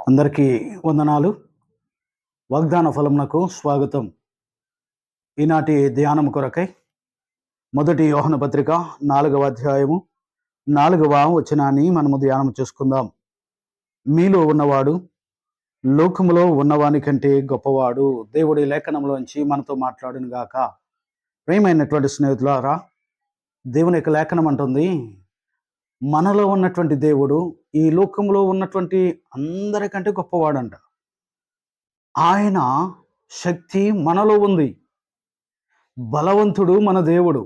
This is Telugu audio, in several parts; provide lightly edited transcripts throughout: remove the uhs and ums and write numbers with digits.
అందరికీ వందనాలు. వాగ్దాన ఫలమునకు స్వాగతం. ఈనాటి ధ్యానం కొరకై మొదటి యోహన పత్రిక 4వ అధ్యాయము 4వ వచనాన్ని మనము ధ్యానం చేసుకుందాం. మీలో ఉన్నవాడు లోకములో ఉన్నవాని కంటే గొప్పవాడు. దేవుడి లేఖనంలోంచి మనతో మాట్లాడును గాక. ప్రియమైనటువంటి స్నేహితులారా, దేవుని యొక్క లేఖనం అంటుంది, మనలో ఉన్నటువంటి దేవుడు ఈ లోకంలో ఉన్నటువంటి అందరికంటే గొప్పవాడంట. ఆయన శక్తి మనలో ఉంది. బలవంతుడు మన దేవుడు,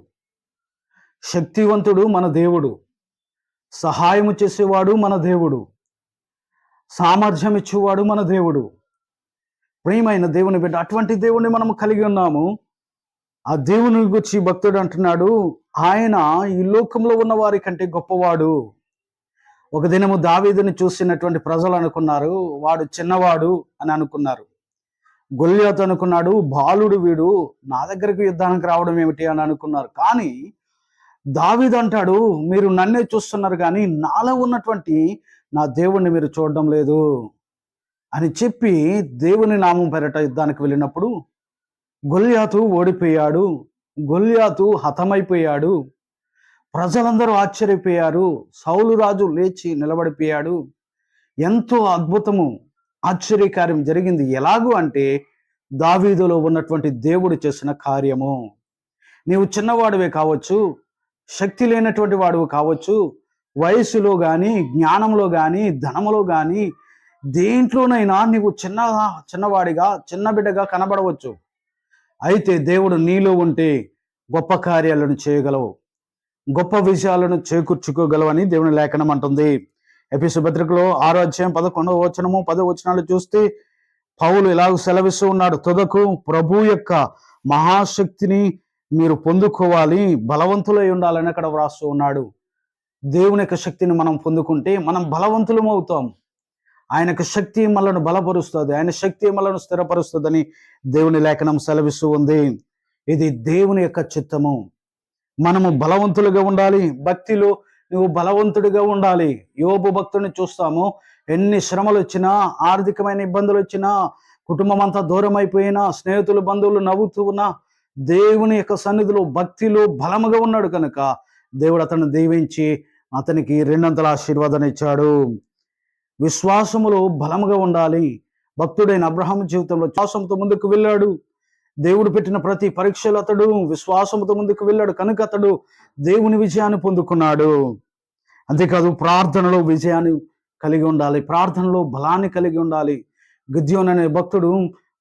శక్తివంతుడు మన దేవుడు, సహాయము చేసేవాడు మన దేవుడు, సామర్థ్యం ఇచ్చేవాడు మన దేవుడు. ప్రియమైన దేవుని బిడ్డ, అటువంటి దేవుణ్ణి మనం కలిగి ఉన్నాము. ఆ దేవుని గురించి భక్తుడు అంటున్నాడు, ఆయన ఈ లోకంలో ఉన్న వారి కంటే గొప్పవాడు. ఒక దినము దావీదుని చూసినటువంటి ప్రజలు అనుకున్నారు, వాడు చిన్నవాడు అని అనుకున్నారు. గొల్యాతు అనుకున్నాడు, బాలుడు వీడు, నా దగ్గరకు యుద్ధానికి రావడం ఏమిటి అని అనుకున్నారు. కానీ దావీదు అంటాడు, మీరు నన్నే చూస్తున్నారు కానీ నాలో ఉన్నటువంటి నా దేవుణ్ణి మీరు చూడడం లేదు అని చెప్పి దేవుని నామం పేరట యుద్ధానికి వెళ్ళినప్పుడు గొల్యాతు ఓడిపోయాడు. గొల్యాతు హతమైపోయాడు. ప్రజలందరూ ఆశ్చర్యపోయారు. సౌలు రాజు లేచి నిలబడిపోయాడు. ఎంతో అద్భుతము, ఆశ్చర్యకార్యం జరిగింది. ఎలాగూ అంటే దావీదులో ఉన్నటువంటి దేవుడు చేసిన కార్యము. నీవు చిన్నవాడివే కావచ్చు, శక్తి లేనటువంటి వాడివి కావచ్చు, వయసులో కానీ, జ్ఞానంలో కానీ, ధనములో కానీ, దేంట్లోనైనా నీవు చిన్నవాడిగా, చిన్న బిడ్డగా కనబడవచ్చు. అయితే దేవుడు నీలో ఉంటే గొప్ప కార్యాలను చేయగలవు, గొప్ప విషయాలను చేకూర్చుకోగలవని దేవుని లేఖనం అంటుంది. ఎఫెసు పత్రికలో 6వ అధ్యాయం 11వ వచనము 10వ వచనాలు చూస్తే పౌలు ఇలాగ సెలవిస్తూ ఉన్నాడు, తుదకు ప్రభు యొక్క మహాశక్తిని మీరు పొందుకోవాలి, బలవంతులై ఉండాలని అక్కడ వ్రాస్తూ ఉన్నాడు. దేవుని యొక్క శక్తిని మనం పొందుకుంటే మనం బలవంతులం అవుతాం. ఆయనకు శక్తి మనలను బలపరుస్తుంది, ఆయన శక్తి మనలను స్థిరపరుస్తుందని దేవుని లేఖనం సెలవిస్తూ ఉంది. ఇది దేవుని యొక్క చిత్తము. మనము బలవంతులుగా ఉండాలి. భక్తిలో నువ్వు బలవంతుడిగా ఉండాలి. యోబు భక్తుడిని చూస్తాము, ఎన్ని శ్రమలు వచ్చినా, ఆర్థికమైన ఇబ్బందులు వచ్చినా, కుటుంబం అంతా దూరం అయిపోయినా, స్నేహితులు బంధువులు నవ్వుతూ ఉన్నా, దేవుని యొక్క సన్నిధిలో భక్తిలో బలముగా ఉన్నాడు కనుక దేవుడు అతన్ని దీవించి అతనికి 200 ఆశీర్వాదాన్ని ఇచ్చాడు. విశ్వాసములో బలముగా ఉండాలి. భక్తుడైన అబ్రహాము జీవితంలో విశ్వాసంతో ముందుకు వెళ్ళాడు. దేవుడు పెట్టిన ప్రతి పరీక్షలు అతడు విశ్వాసంతో ముందుకు వెళ్ళాడు కనుక అతడు దేవుని విజయాన్ని పొందుకున్నాడు. అంతేకాదు, ప్రార్థనలో విజయాన్ని కలిగి ఉండాలి, ప్రార్థనలో బలాన్ని కలిగి ఉండాలి. గిద్యోను అనే భక్తుడు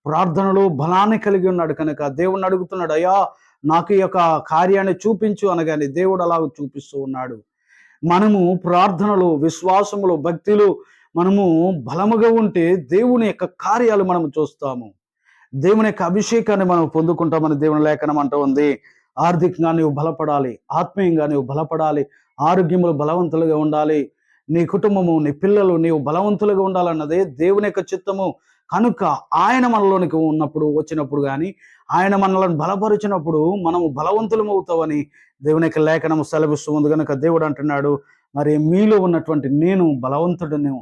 ప్రార్థనలో బలాన్ని కలిగి ఉన్నాడు కనుక దేవుణ్ణి అడుగుతున్నాడు, అయ్యా నాకు ఈ యొక్క కార్యాన్ని చూపించు అనగానే దేవుడు అలాగ చూపిస్తూ ఉన్నాడు. మనము ప్రార్థనలో, విశ్వాసములో, భక్తిలో మనము బలముగా ఉంటే దేవుని యొక్క కార్యాలు మనము చూస్తాము. దేవుని యొక్క అభిషేకాన్ని మనం పొందుకుంటామని దేవుని లేఖనం అంటూ ఉంది. ఆర్థికంగా నీవు బలపడాలి, ఆత్మీయంగా నీవు బలపడాలి, ఆరోగ్యములు బలవంతులుగా ఉండాలి, నీ కుటుంబము, నీ పిల్లలు నీవు బలవంతులుగా ఉండాలన్నదే దేవుని యొక్క చిత్తము. కనుక ఆయన మనలోనికి వచ్చినప్పుడు కానీ, ఆయన మనలను బలపరిచినప్పుడు మనము బలవంతులం అవుతామని దేవుని యొక్క లేఖనము సెలవిస్తూ ఉంది. కనుక దేవుడు అంటున్నాడు, మరి మీలో ఉన్నటువంటి నేను బలవంతుడిని,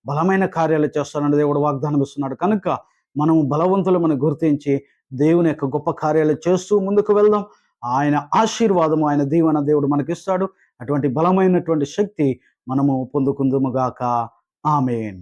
బలమైన కార్యాలు చేస్తానని దేవుడు వాగ్దానం ఇస్తున్నాడు. కనుక మనము బలవంతులమని గుర్తించి దేవుని యొక్క గొప్ప కార్యాలు చేస్తూ ముందుకు వెళ్దాం. ఆయన ఆశీర్వాదము, ఆయన దీవెన దేవుడు మనకిస్తాడు. అటువంటి బలమైనటువంటి శక్తి మనము పొందుకుందుముగాక. ఆమేన్.